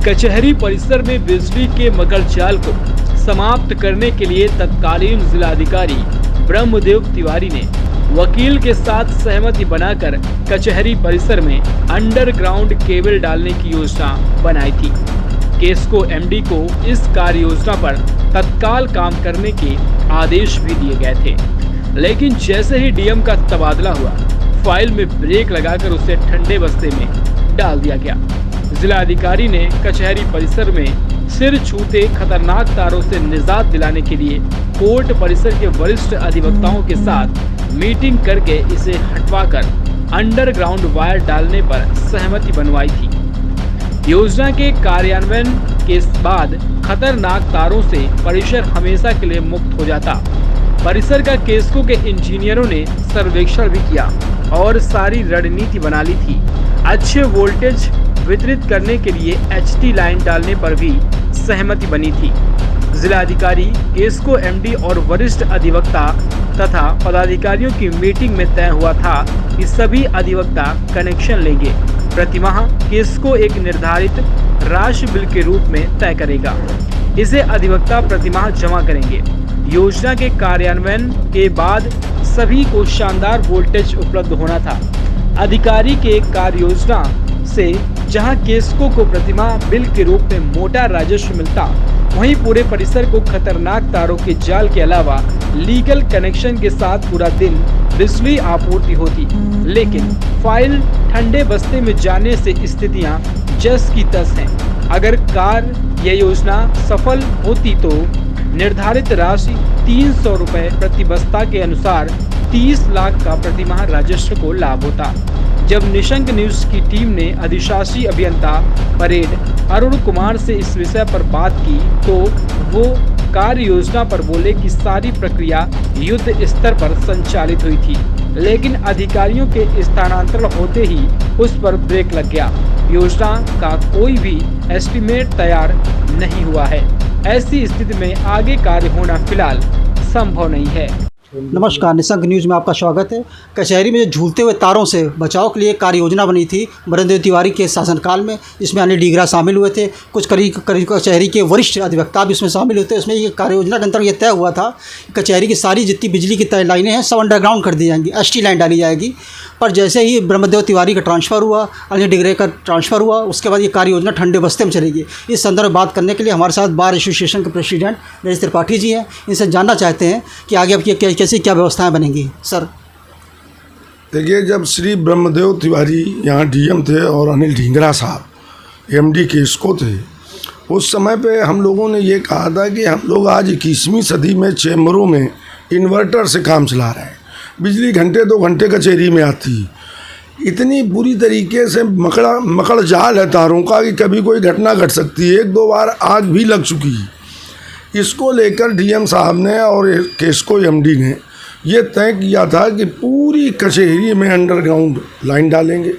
कचहरी परिसर में बिजली के मकड़जाल को समाप्त करने के लिए तत्कालीन जिलाधिकारी ब्रह्मदेव तिवारी ने वकील के साथ सहमति बनाकर कचहरी परिसर में अंडरग्राउंड केबल डालने की योजना बनाई थी। केस्को एमडी को इस कार्य योजना पर तत्काल काम करने के आदेश भी दिए गए थे, लेकिन जैसे ही डीएम का तबादला हुआ, फाइल में ब्रेक लगाकर उसे ठंडे बस्ते में डाल दिया गया। जिलाधिकारी ने कचहरी परिसर में सिर छूते खतरनाक तारों से निजात दिलाने के लिए कोर्ट परिसर के वरिष्ठ अधिवक्ताओं के साथ मीटिंग करके इसे हटवाकर अंडरग्राउंड वायर डालने पर सहमति बनवाई थी। योजना के कार्यान्वयन के बाद खतरनाक तारों से परिसर हमेशा के लिए मुक्त हो जाता। परिसर का केस्को के इंजीनियरों ने सर्वेक्षण भी किया और सारी रणनीति बना ली थी। अच्छे वोल्टेज वितरित करने के लिए एचटी लाइन डालने पर भी सहमति बनी थी। जिलाधिकारी, केस्को एमडी और वरिष्ठ अधिवक्ता तथा पदाधिकारियों की मीटिंग में तय हुआ था कि सभी अधिवक्ता कनेक्शन लेंगे। प्रतिमाह केस्को एक निर्धारित राशि बिल के रूप में तय करेगा। इसे अधिवक्ता प्रतिमाह जमा करेंगे। योजना के कार्यान्वयन के बाद सभी को शानदार वोल्टेज उपलब्ध होना था। अधिकारी के कार्य योजना से जहां केस्को को प्रतिमाह बिल के रूप में मोटा राजस्व मिलता, वहीं पूरे परिसर को खतरनाक तारों के जाल के अलावा लीगल कनेक्शन के साथ पूरा दिन बिजली आपूर्ति होती। लेकिन फाइल ठंडे बस्ते में जाने से स्थितियां जस की तस हैं। अगर यह योजना सफल होती तो निर्धारित राशि 300 रुपए प्रति बस्ता के अनुसार 30 लाख का प्रतिमाह राजस्व को लाभ होता। जब निशंक न्यूज की टीम ने अधिशासी अभियंता परेड अरुण कुमार से इस विषय पर बात की तो वो कार्य योजना पर बोले कि सारी प्रक्रिया युद्ध स्तर पर संचालित हुई थी, लेकिन अधिकारियों के स्थानांतरण होते ही उस पर ब्रेक लग गया। योजना का कोई भी एस्टीमेट तैयार नहीं हुआ है। ऐसी स्थिति में आगे कार्य होना फिलहाल संभव नहीं है। नमस्कार, निशंक न्यूज़ में आपका स्वागत है। कचहरी में जो झूलते हुए तारों से बचाव के लिए कार्य योजना बनी थी ब्रह्मदेव तिवारी के शासनकाल में, इसमें अनिल डीगरा शामिल हुए थे। कुछ करीब कचहरी के वरिष्ठ अधिवक्ता भी इसमें शामिल हुए थे। उसमें ये कार्य योजना के अंतर्गत ये तय हुआ था कि कचहरी की सारी जितनी बिजली की तय लाइनें हैं सब अंडरग्राउंड कर दी जाएंगी, एचटी लाइन डाली जाएगी। पर जैसे ही ब्रह्मदेव तिवारी का ट्रांसफ़र हुआ, अनिल डीगरे का ट्रांसफ़र हुआ, उसके बाद ये कार्य योजना ठंडे बस्ते में चलेगी। इस संदर्भ में बात करने के लिए हमारे साथ बार एसोसिएशन के प्रेसिडेंट नरेश त्रिपाठी जी हैं। इनसे जानना चाहते हैं कि आगे अब कैसी क्या व्यवस्थाएं बनेंगी। सर देखिए, जब श्री ब्रह्मदेव तिवारी यहाँ डीएम थे और अनिल डीगरा साहब एमडी केस्को थे, उस समय पे हम लोगों ने ये कहा था कि हम लोग आज 21वीं सदी में चैम्बरों में इन्वर्टर से काम चला रहे हैं। बिजली घंटे 2 घंटे कचहरी में आती। इतनी बुरी तरीके से मकड़ जाल है तारों का कि कभी कोई घटना घट सकती है। 1-2 बार आग भी लग चुकी है। इसको लेकर डीएम साहब ने और केस्को एमडी ने ये तय किया था कि पूरी कचहरी में अंडरग्राउंड लाइन डालेंगे।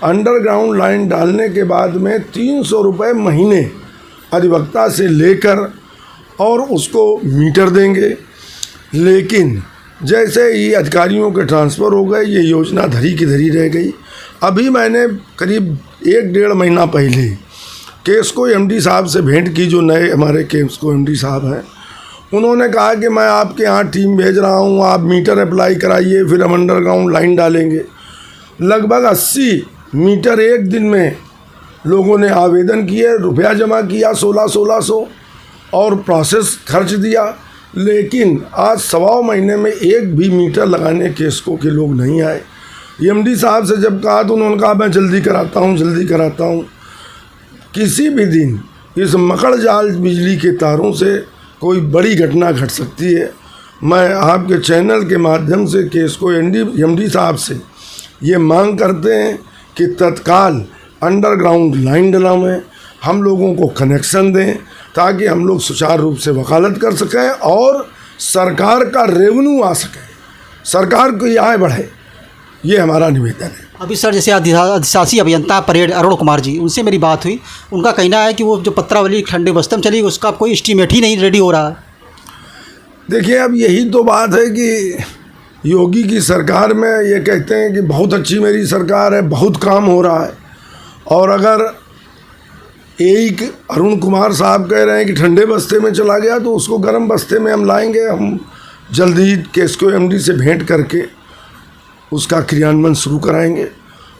अंडरग्राउंड लाइन डालने के बाद में 300 रुपये महीने अधिवक्ता से लेकर और उसको मीटर देंगे। लेकिन जैसे ही अधिकारियों के ट्रांसफ़र हो गए, ये योजना धरी की धरी रह गई। अभी मैंने करीब 1-1.5 महीना पहले केस्को एमडी साहब से भेंट की, जो नए हमारे केस्को एमडी साहब हैं। उन्होंने कहा कि मैं आपके यहाँ टीम भेज रहा हूँ, आप मीटर अप्लाई कराइए, फिर हम अंडरग्राउंड लाइन डालेंगे। लगभग 80 मीटर एक दिन में लोगों ने आवेदन किए, रुपया जमा किया 1600 और प्रोसेस खर्च दिया। लेकिन आज 1.25 महीने में एक भी मीटर लगाने केस्को के लोग नहीं आए। एमडी साहब से जब कहा तो उन्होंने कहा मैं जल्दी कराता हूँ। किसी भी दिन इस मकड़ जाल बिजली के तारों से कोई बड़ी घटना घट सकती है। मैं आपके चैनल के माध्यम से केस्को एमडी साहब से ये मांग करते हैं कि तत्काल अंडरग्राउंड लाइन डलाएं, हम लोगों को कनेक्शन दें ताकि हम लोग सुचारू रूप से वकालत कर सकें और सरकार का रेवेन्यू आ सके, सरकार की आय बढ़े। ये हमारा निवेदन है। अभी सर, जैसे अधिशासी अभियंता परेड अरुण कुमार जी, उनसे मेरी बात हुई। उनका कहना है कि वो जो पत्रावली ठंडे बस्ते में चली, उसका कोई एस्टीमेट ही नहीं रेडी हो रहा है। देखिए, अब यही तो बात है कि योगी की सरकार में ये कहते हैं कि बहुत अच्छी मेरी सरकार है, बहुत काम हो रहा है। और अगर एक अरुण कुमार साहब कह रहे हैं कि ठंडे बस्ते में चला गया, तो उसको गर्म बस्ते में हम लाएंगे। हम जल्द ही केस्को एमडी से भेंट करके उसका क्रियान्वयन शुरू कराएंगे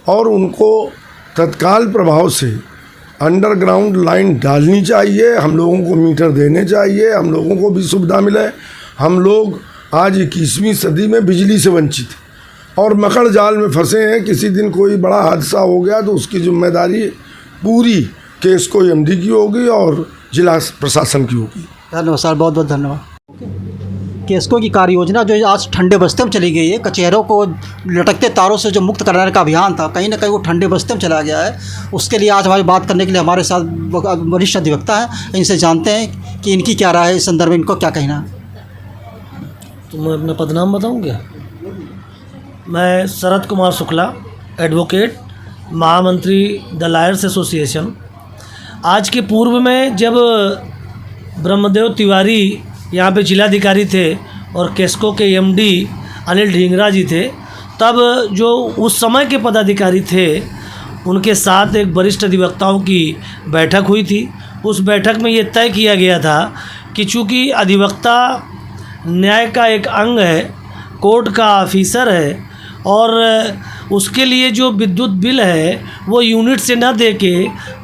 और उनको तत्काल प्रभाव से अंडरग्राउंड लाइन डालनी चाहिए। हम लोगों को मीटर देने चाहिए, हम लोगों को भी सुविधा मिले। हम लोग आज 21वीं सदी में बिजली से वंचित हैं और मकड़ जाल में फंसे हैं। किसी दिन कोई बड़ा हादसा हो गया तो उसकी जिम्मेदारी पूरी केस्को एमडी की होगी और जिला प्रशासन की होगी। धन्यवाद सर, बहुत बहुत धन्यवाद। केस्को की कार्य योजना जो आज ठंडे बस्ते में चली गई है, कचहरों को लटकते तारों से जो मुक्त कराने का अभियान था, कहीं ना कहीं वो ठंडे बस्ते में चला गया है। उसके लिए आज हमारी बात करने के लिए हमारे साथ वरिष्ठ अधिवक्ता हैं। इनसे जानते हैं कि इनकी क्या राय है इस संदर्भ में, इनको क्या कहना है। तो मैं अपना पदनाम बताऊँ क्या? मैं शरद कुमार शुक्ला, एडवोकेट, महामंत्री द लॉयर्स एसोसिएशन। आज के पूर्व में जब ब्रह्मदेव तिवारी यहाँ पे जिलाधिकारी थे और केस्को के एमडी अनिल ढींगरा जी थे, तब जो उस समय के पदाधिकारी थे उनके साथ एक वरिष्ठ अधिवक्ताओं की बैठक हुई थी। उस बैठक में ये तय किया गया था कि चूँकि अधिवक्ता न्याय का एक अंग है, कोर्ट का ऑफिसर है और उसके लिए जो विद्युत बिल है वो यूनिट से न दे के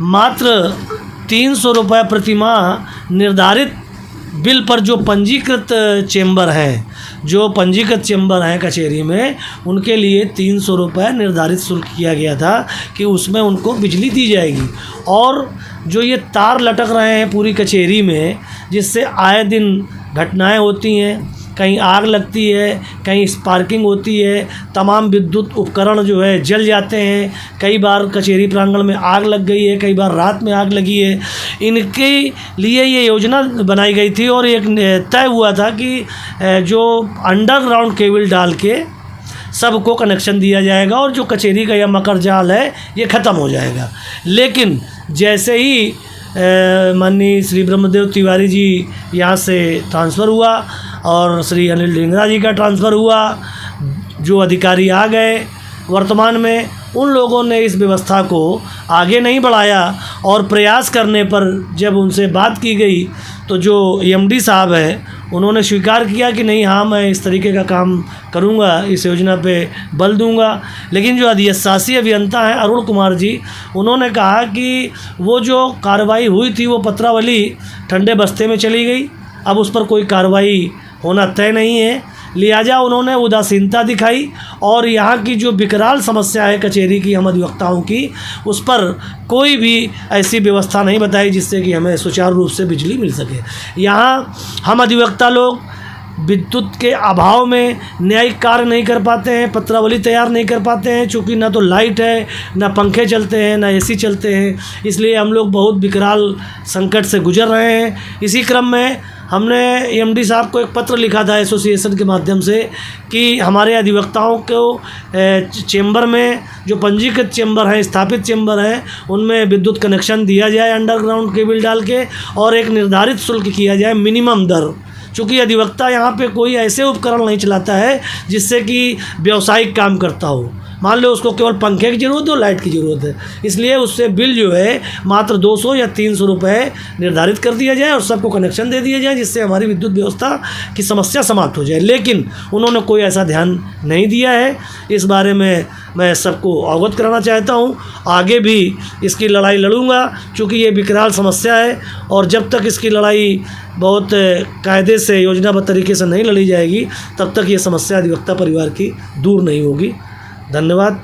मात्र 300 रुपये प्रतिमाह निर्धारित बिल पर जो पंजीकृत चेंबर हैं, जो पंजीकृत चेंबर हैं कचहरी में, उनके लिए 300 रुपये निर्धारित शुल्क किया गया था कि उसमें उनको बिजली दी जाएगी। और जो ये तार लटक रहे हैं पूरी कचहरी में, जिससे आए दिन घटनाएं होती हैं, कहीं आग लगती है, कहीं स्पार्किंग होती है, तमाम विद्युत उपकरण जो है जल जाते हैं। कई बार कचहरी प्रांगण में आग लग गई है, कई बार रात में आग लगी है। इनके लिए ये योजना बनाई गई थी और एक तय हुआ था कि जो अंडरग्राउंड केबल डाल के सबको कनेक्शन दिया जाएगा और जो कचहरी का यह मकर जाल है ये ख़त्म हो जाएगा। लेकिन जैसे ही माननीय श्री ब्रह्मदेव तिवारी जी यहाँ से ट्रांसफ़र हुआ और श्री अनिल ढींगरा जी का ट्रांसफ़र हुआ, जो अधिकारी आ गए वर्तमान में, उन लोगों ने इस व्यवस्था को आगे नहीं बढ़ाया और प्रयास करने पर जब उनसे बात की गई तो जो एमडी साहब है उन्होंने स्वीकार किया कि नहीं, हाँ मैं इस तरीके का काम करूँगा, इस योजना पे बल दूँगा। लेकिन जो अधिशासी अभियंता हैं अरुण कुमार जी, उन्होंने कहा कि वो जो कार्रवाई हुई थी वो पत्रावली ठंडे बस्ते में चली गई, अब उस पर कोई कार्रवाई होना तय नहीं है। लिहाजा उन्होंने उदासीनता दिखाई और यहाँ की जो विकराल समस्या है कचहरी की, हम अधिवक्ताओं की, उस पर कोई भी ऐसी व्यवस्था नहीं बताई जिससे कि हमें सुचारू रूप से बिजली मिल सके। यहाँ हम अधिवक्ता लोग विद्युत के अभाव में न्यायिक कार्य नहीं कर पाते हैं, पत्रावली तैयार नहीं कर पाते हैं, चूँकि ना तो लाइट है, ना पंखे चलते हैं, ना एसी चलते हैं। इसलिए हम लोग बहुत विकराल संकट से गुजर रहे हैं। इसी क्रम में हमने एमडी साहब को एक पत्र लिखा था एसोसिएशन के माध्यम से कि हमारे अधिवक्ताओं को चेंबर में जो पंजीकृत चेंबर हैं, स्थापित चेंबर हैं, उनमें विद्युत कनेक्शन दिया जाए अंडरग्राउंड केबल डाल के और एक निर्धारित शुल्क किया जाए, मिनिमम दर। चूँकि अधिवक्ता यहाँ पे कोई ऐसे उपकरण नहीं चलाता है जिससे कि व्यावसायिक काम करता हो। मान लो उसको केवल पंखे की ज़रूरत है और लाइट की ज़रूरत है, इसलिए उससे बिल जो है मात्र 200 या 300 रुपये निर्धारित कर दिया जाए और सबको कनेक्शन दे दिया जाए, जिससे हमारी विद्युत व्यवस्था की समस्या समाप्त हो जाए। लेकिन उन्होंने कोई ऐसा ध्यान नहीं दिया है। इस बारे में मैं सबको अवगत कराना चाहता हूँ, आगे भी इसकी लड़ाई लड़ूंगा, चूँकि ये विकराल समस्या है और जब तक इसकी लड़ाई बहुत कायदे से योजनाबद्ध तरीके से नहीं लड़ी जाएगी तब तक ये समस्या अधिवक्ता परिवार की दूर नहीं होगी। धन्यवाद।